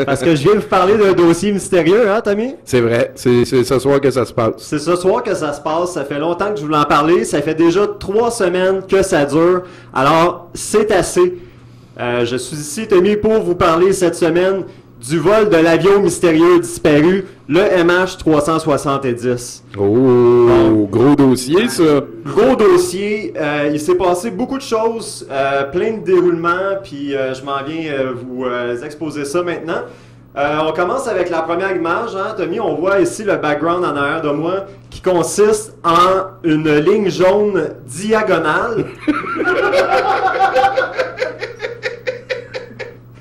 Parce que je viens de vous parler d'un dossier mystérieux, hein, Tommy? C'est vrai, c'est ce soir que ça se passe. C'est ce soir que ça se passe, ça fait longtemps que je voulais en parler, ça fait déjà 3 semaines que ça dure, alors c'est assez. Je suis ici, Tommy, pour vous parler cette semaine du vol de l'avion mystérieux disparu, le MH370. Oh, gros dossier, ça. Gros dossier, il s'est passé beaucoup de choses, plein de déroulements, puis je m'en viens vous exposer ça maintenant. On commence avec la première image, hein, Tommy, on voit ici le background en arrière de moi qui consiste en une ligne jaune diagonale.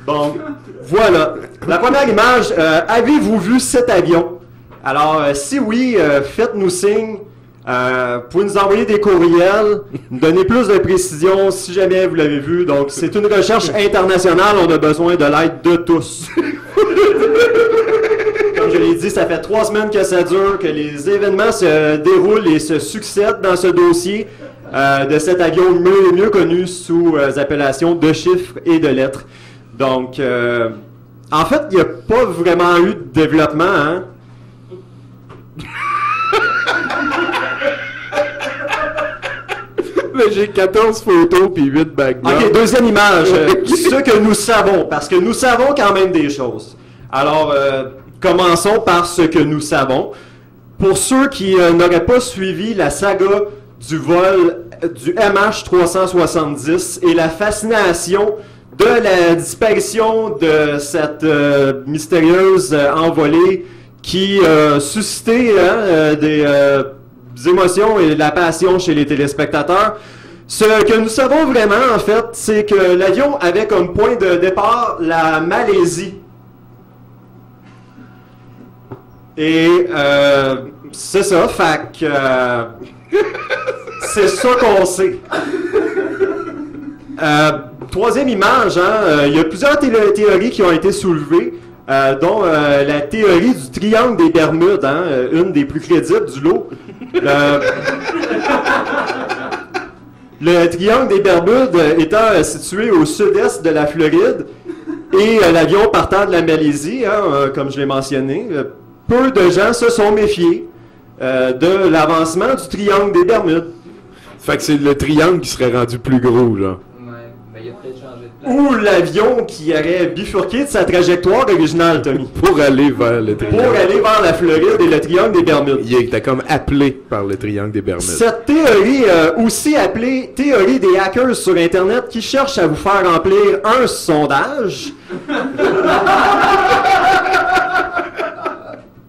Bon, voilà. La première image, avez-vous vu cet avion? Alors, si oui, faites-nous signe. Vous pouvez nous envoyer des courriels, nous donner plus de précision si jamais vous l'avez vu. Donc, c'est une recherche internationale, on a besoin de l'aide de tous. Comme je l'ai dit, ça fait 3 semaines que ça dure, que les événements se déroulent et se succèdent dans ce dossier de cet avion mieux connu sous appellation de chiffres et de lettres. Donc, en fait, il n'y a pas vraiment eu de développement, hein? Mais j'ai 14 photos puis 8 backgrounds. Ok, deuxième image. Ce que nous savons, parce que nous savons quand même des choses. Alors, commençons par ce que nous savons. Pour ceux qui n'auraient pas suivi la saga du vol du MH370 et la fascination de la disparition de cette mystérieuse envolée qui suscitait des émotions et de la passion chez les téléspectateurs. Ce que nous savons vraiment, en fait, c'est que l'avion avait comme point de départ la Malaisie. Et c'est ça, fait que c'est ça qu'on sait. Troisième image, hein, il y a plusieurs théories qui ont été soulevées, dont la théorie du triangle des Bermudes, hein, une des plus crédibles du lot. Le triangle des Bermudes étant situé au sud-est de la Floride et l'avion partant de la Malaisie, hein, comme je l'ai mentionné, peu de gens se sont méfiés de l'avancement du triangle des Bermudes. Fait que c'est le triangle qui serait rendu plus gros, là. Il a peut-être changé de place. Ou l'avion qui aurait bifurqué de sa trajectoire originale, Tommy. Pour aller vers le triangle. Pour aller vers la Floride et le triangle des Bermudes. Il était comme appelé par le triangle des Bermudes. Cette théorie, aussi appelée théorie des hackers sur Internet qui cherchent à vous faire remplir un sondage,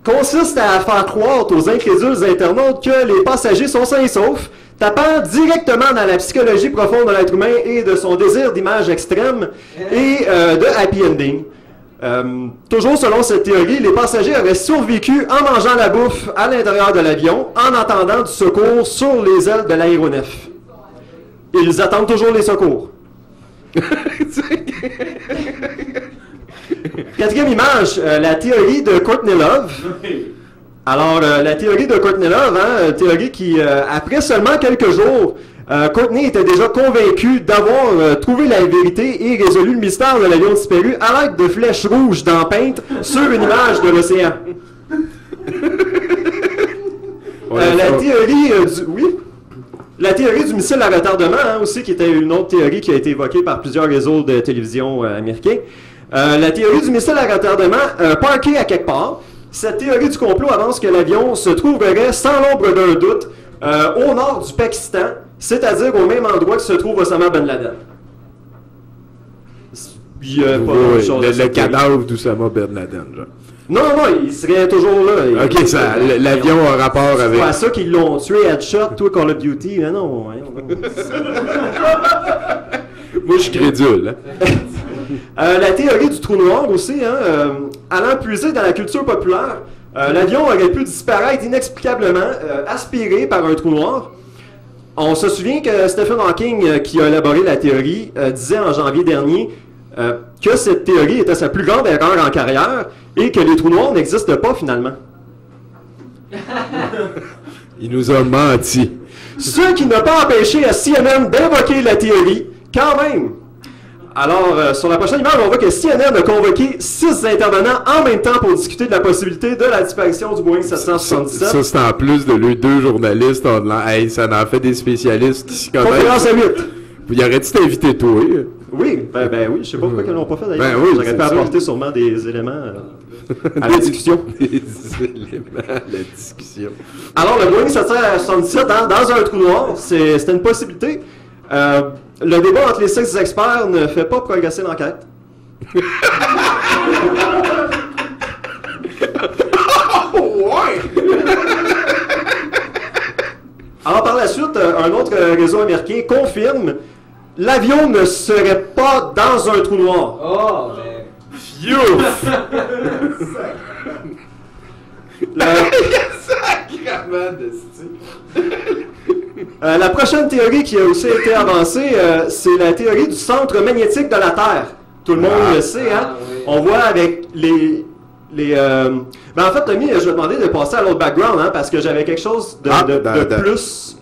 consiste à faire croire aux incrédules internautes que les passagers sont sains et saufs, tapant directement dans la psychologie profonde de l'être humain et de son désir d'image extrême et de happy ending. Toujours selon cette théorie, les passagers auraient survécu en mangeant la bouffe à l'intérieur de l'avion, en attendant du secours sur les ailes de l'aéronef. Ils attendent toujours les secours. Quatrième image, la théorie de Courtney Love. Alors, la théorie de Courtney Love, hein, théorie qui, après seulement quelques jours, Courtney était déjà convaincu d'avoir trouvé la vérité et résolu le mystère de l'avion disparu à l'aide de flèches rouges d'empeintes sur une image de l'océan. La théorie la théorie du missile à retardement, hein, aussi, qui était une autre théorie qui a été évoquée par plusieurs réseaux de télévision américains. La théorie du missile à retardement parqué à quelque part. Cette théorie du complot avance que l'avion se trouverait sans l'ombre d'un doute au nord du Pakistan, c'est-à-dire au même endroit que se trouve Osama Ben Laden. Il y a pas grand-chose à le cette théorie. cadavre d'Oussama Ben Laden, genre. Non, il serait toujours là. Ok, l'avion a rapport avec... C'est à ça qu'ils l'ont tué Headshot, toi Call of Duty, mais non. Moi, je suis crédule. Hein? La théorie du trou noir aussi, hein, allant puiser dans la culture populaire, l'avion aurait pu disparaître inexplicablement, aspiré par un trou noir. On se souvient que Stephen Hawking, qui a élaboré la théorie, disait en janvier dernier que cette théorie était sa plus grande erreur en carrière et que les trous noirs n'existent pas finalement. Il nous a menti. Ce qui n'a pas empêché à CNN d'invoquer la théorie, quand même. Alors, sur la prochaine image, on voit que CNN a convoqué 6 intervenants en même temps pour discuter de la possibilité de la disparition du Boeing 777. Ça, c'est en plus de les 2 journalistes online. Hey, ça en fait des spécialistes qui s'y connaissent. Conférence à 8. Il aurait-tu t'invité toi? Oui, ben oui, je sais pas pourquoi ils l'ont pas fait d'ailleurs. Ben oui, J'aurais pu apporter sûrement des éléments à la discussion. Des éléments à la discussion. Alors, le Boeing 777 dans un trou noir, c'était une possibilité. Le débat entre les 6 experts ne fait pas progresser l'enquête. Alors, par la suite, un autre réseau américain confirme l'avion ne serait pas dans un trou noir. Oh, mais. Fiouf! La prochaine théorie qui a aussi été avancée, c'est la théorie du centre magnétique de la Terre. Tout le monde le sait, hein? Oui. On voit avec les Ben en fait, Tommy, je vais te demander de passer à l'autre background, hein, parce que j'avais quelque chose de plus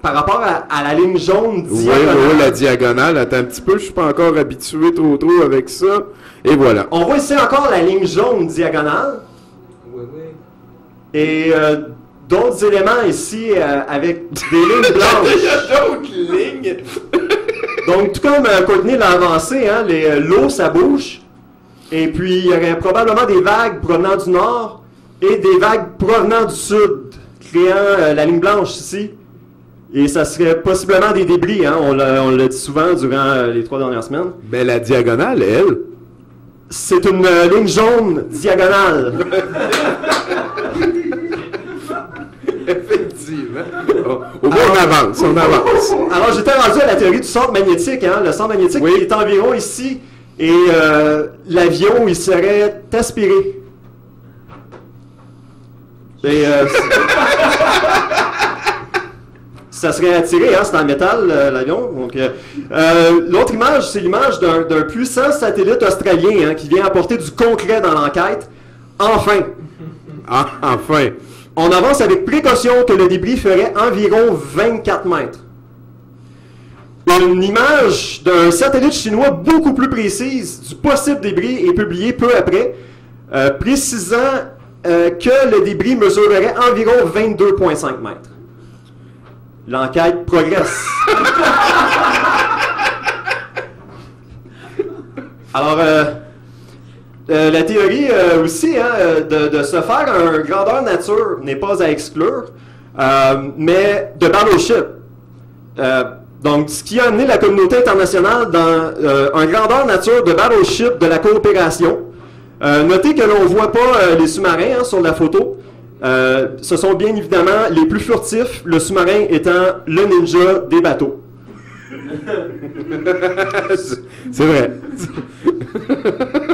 par rapport à la ligne jaune diagonale. Oui, la diagonale. Attends un petit peu, je suis pas encore habitué trop avec ça. Et voilà. On voit ici encore la ligne jaune diagonale. Oui, oui. Et d'autres éléments ici avec des lignes blanches. Il y a d'autres lignes. Donc, tout comme Courtney l'a avancé, hein, l'eau, ça bouge. Et puis, il y aurait probablement des vagues provenant du nord et des vagues provenant du sud, créant la ligne blanche ici. Et ça serait possiblement des débris, hein, on l'a dit souvent durant les 3 dernières semaines. Mais la diagonale, elle... C'est une ligne jaune diagonale. Effectivement. Au moins, on avance. Alors, j'étais rendu à la théorie du centre magnétique. Hein, le centre magnétique qui est environ ici. Et l'avion, il serait aspiré. Et ça serait attiré, hein, c'est en métal, l'avion. Donc, l'autre image, c'est l'image d'un puissant satellite australien, hein, qui vient apporter du concret dans l'enquête. Enfin! Enfin! On avance avec précaution que le débris ferait environ 24 mètres. Une image d'un satellite chinois beaucoup plus précise du possible débris est publiée peu après, précisant que le débris mesurerait environ 22,5 mètres. L'enquête progresse. Alors, la théorie aussi, hein, de se faire un grandeur nature n'est pas à exclure, mais de battleship. Donc, ce qui a amené la communauté internationale dans un grandeur nature de battleship de la coopération. Notez que l'on ne voit pas les sous-marins, hein, sur la photo. Ce sont bien évidemment les plus furtifs, le sous-marin étant le ninja des bateaux. C'est vrai.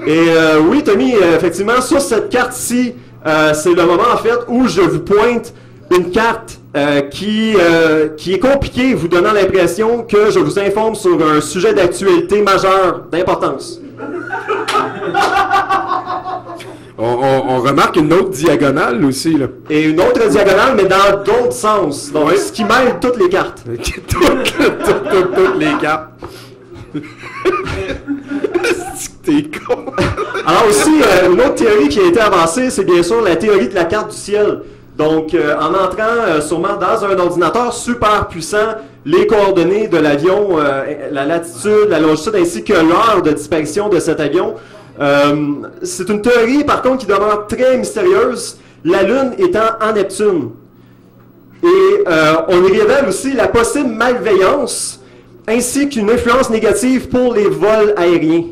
Et oui, Tommy, effectivement, sur cette carte-ci, c'est le moment en fait où je vous pointe une carte qui est compliquée, vous donnant l'impression que je vous informe sur un sujet d'actualité majeur, d'importance. On remarque une autre diagonale aussi, là. Et une autre diagonale, mais dans d'autres sens. Donc, ce qui mêle toutes les cartes. Toutes les cartes. T'es con. Alors aussi, une autre théorie qui a été avancée, c'est bien sûr la théorie de la carte du ciel. Donc, en entrant sûrement dans un ordinateur super puissant, les coordonnées de l'avion, la latitude, la longitude, ainsi que l'heure de disparition de cet avion. C'est une théorie, par contre, qui demeure très mystérieuse, la Lune étant en Neptune. Et on y révèle aussi la possible malveillance, ainsi qu'une influence négative pour les vols aériens.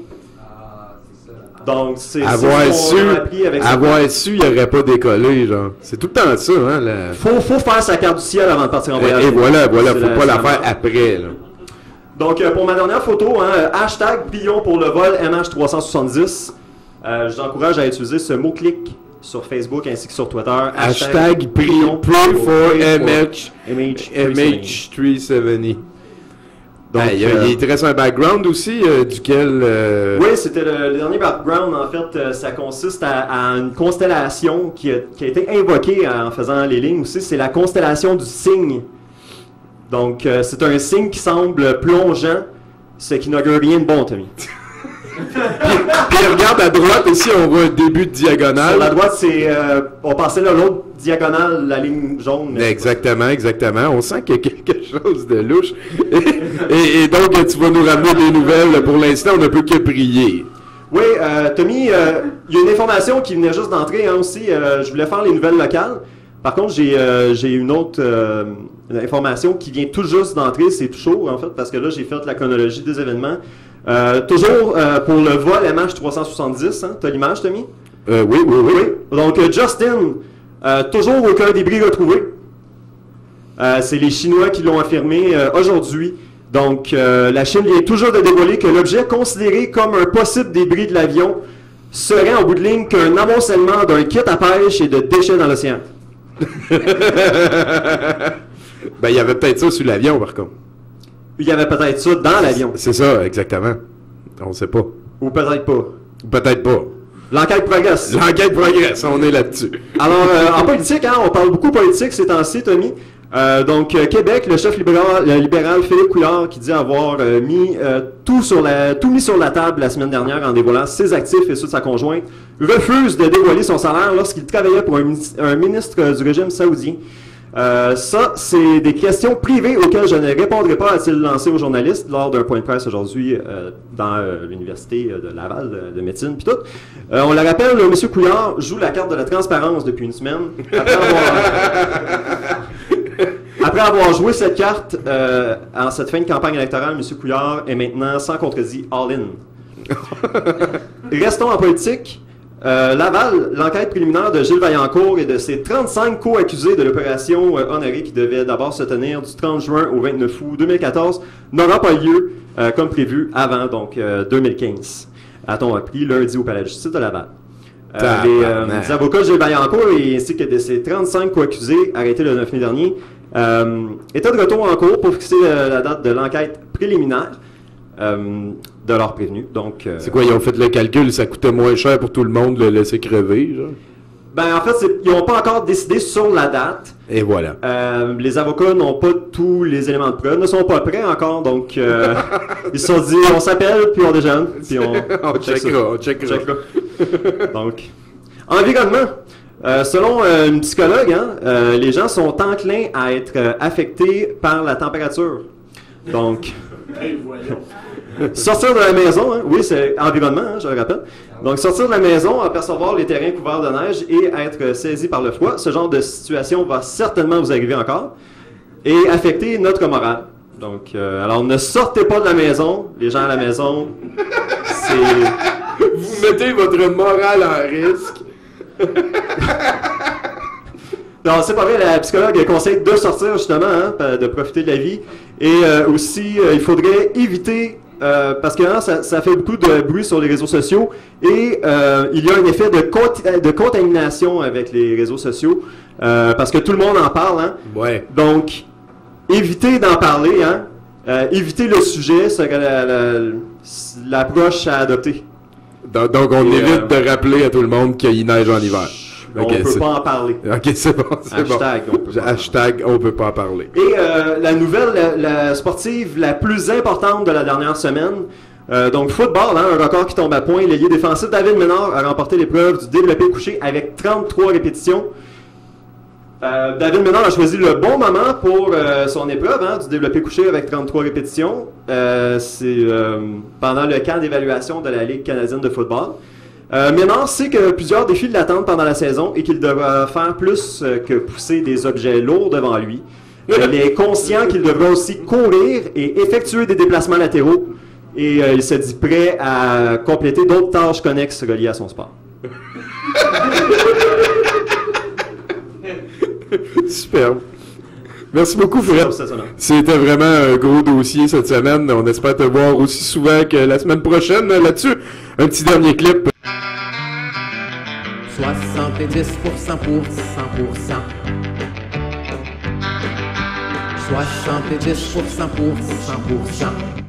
Donc, c'est avoir ce qu'on a appris avec su, il n'aurait pas décollé, genre. C'est tout le temps ça, hein. Faut faire sa carte du ciel avant de partir en voyage. Et voilà, faut pas la faire après, là. Donc, pour ma dernière photo, hein, hashtag prions pour le vol MH370. Je vous encourage à utiliser ce mot-clic sur Facebook ainsi que sur Twitter. Hashtag prions pour MH370. Donc, il te reste un background aussi, duquel... Oui, c'était le dernier background. En fait, ça consiste à une constellation qui a été invoquée en faisant les lignes aussi. C'est la constellation du Cygne. Donc, c'est un signe qui semble plongeant. ce qui n'augure rien de bon, Tommy. Puis regarde à droite, ici, on voit un début de diagonale. Sur la droite, c'est... on passait là, l'autre diagonale, la ligne jaune. Exactement. On sent qu'il y a quelque chose de louche. Et donc, tu vas nous ramener des nouvelles. Pour l'instant, on ne peut que prier. Oui, Tommy, il y a une information qui venait juste d'entrer aussi. Je voulais faire les nouvelles locales. Par contre, j'ai une autre information qui vient tout juste d'entrer. C'est tout chaud, en fait, parce que là, j'ai fait la chronologie des événements. Toujours pour le vol MH370, hein? T'as l'image, Tommy? Oui. Donc, Justin, toujours aucun débris retrouvé. C'est les Chinois qui l'ont affirmé aujourd'hui. Donc, la Chine vient toujours de dévoiler que l'objet considéré comme un possible débris de l'avion serait en bout de ligne qu'un amoncellement d'un kit à pêche et de déchets dans l'océan. Ben, il y avait peut-être ça sur l'avion, par contre. Il y avait peut-être ça dans l'avion. C'est ça, exactement. On ne sait pas. Ou peut-être pas. Peut-être pas. L'enquête progresse. L'enquête progresse, on est là-dessus. Alors, en politique, hein, on parle beaucoup politique ces temps-ci, Tommy. Donc, Québec, le chef libéral Philippe Couillard, qui dit avoir tout mis sur la table la semaine dernière en dévoilant ses actifs et ceux de sa conjointe, refuse de dévoiler son salaire lorsqu'il travaillait pour un ministre du régime saoudien. Ça, c'est des questions privées auxquelles je ne répondrai pas, a-t-il lancé aux journalistes lors d'un point de presse aujourd'hui dans l'université de Laval de médecine puis tout. On le rappelle, M. Couillard joue la carte de la transparence depuis une semaine. Après avoir joué cette carte en cette fin de campagne électorale, M. Couillard est maintenant sans contredit all-in. Restons en politique. Laval, l'enquête préliminaire de Gilles Vaillancourt et de ses 35 co-accusés de l'opération Honoré qui devait d'abord se tenir du 30 juin au 29 août 2014 n'aura pas lieu comme prévu avant, donc 2015. A-t-on appris lundi au Palais de justice de Laval. Les avocats de Gilles Vaillancourt ainsi que de ses 35 co-accusés arrêtés le 9 mai dernier étaient de retour en cours pour fixer la date de l'enquête préliminaire. De leurs prévenus. Donc, c'est quoi, ils ont fait le calcul, ça coûtait moins cher pour tout le monde de le laisser crever, genre? Ben, en fait, ils n'ont pas encore décidé sur la date. Et voilà. Les avocats n'ont pas tous les éléments de preuve, ne sont pas prêts encore, donc ils se sont dit, on s'appelle, puis on déjeune, puis on checkera. Donc, environnement. Selon une psychologue, hein, les gens sont enclins à être affectés par la température. Donc... Sortir de la maison, hein, oui, c'est environnement, hein, je le rappelle. Donc, sortir de la maison, apercevoir les terrains couverts de neige et être saisi par le froid, ce genre de situation va certainement vous arriver encore et affecter notre morale. Donc, alors ne sortez pas de la maison, les gens à la maison, c'est... Vous mettez votre morale en risque. Non, c'est pas vrai, la psychologue conseille de sortir justement, hein, de profiter de la vie. Et aussi, il faudrait éviter, parce que hein, ça fait beaucoup de bruit sur les réseaux sociaux, et il y a un effet de contamination avec les réseaux sociaux, parce que tout le monde en parle. Hein. Ouais. Donc, évitez d'en parler, hein, évitez le sujet, serait l'approche à adopter. Donc, on évite de rappeler à tout le monde qu'il neige en hiver. On ne peut pas en parler. Ok, c'est bon. Hashtag, on peut pas en parler. Et la nouvelle la sportive la plus importante de la dernière semaine, donc football, hein, un record qui tombe à point. L'ailier défensif David Ménard a remporté l'épreuve du développé couché avec 33 répétitions. David Ménard a choisi le bon moment pour son épreuve, hein, du développé couché avec 33 répétitions. C'est pendant le camp d'évaluation de la Ligue canadienne de football. Ménard sait que plusieurs défis l'attendent pendant la saison et qu'il devra faire plus que pousser des objets lourds devant lui. Il est conscient qu'il devra aussi courir et effectuer des déplacements latéraux et il se dit prêt à compléter d'autres tâches connexes reliées à son sport. Superbe. Merci beaucoup, Fred. C'était vraiment un gros dossier cette semaine. On espère te voir aussi souvent que la semaine prochaine là-dessus. Un petit dernier clip. 70% pour 100%. 70% pour 100%.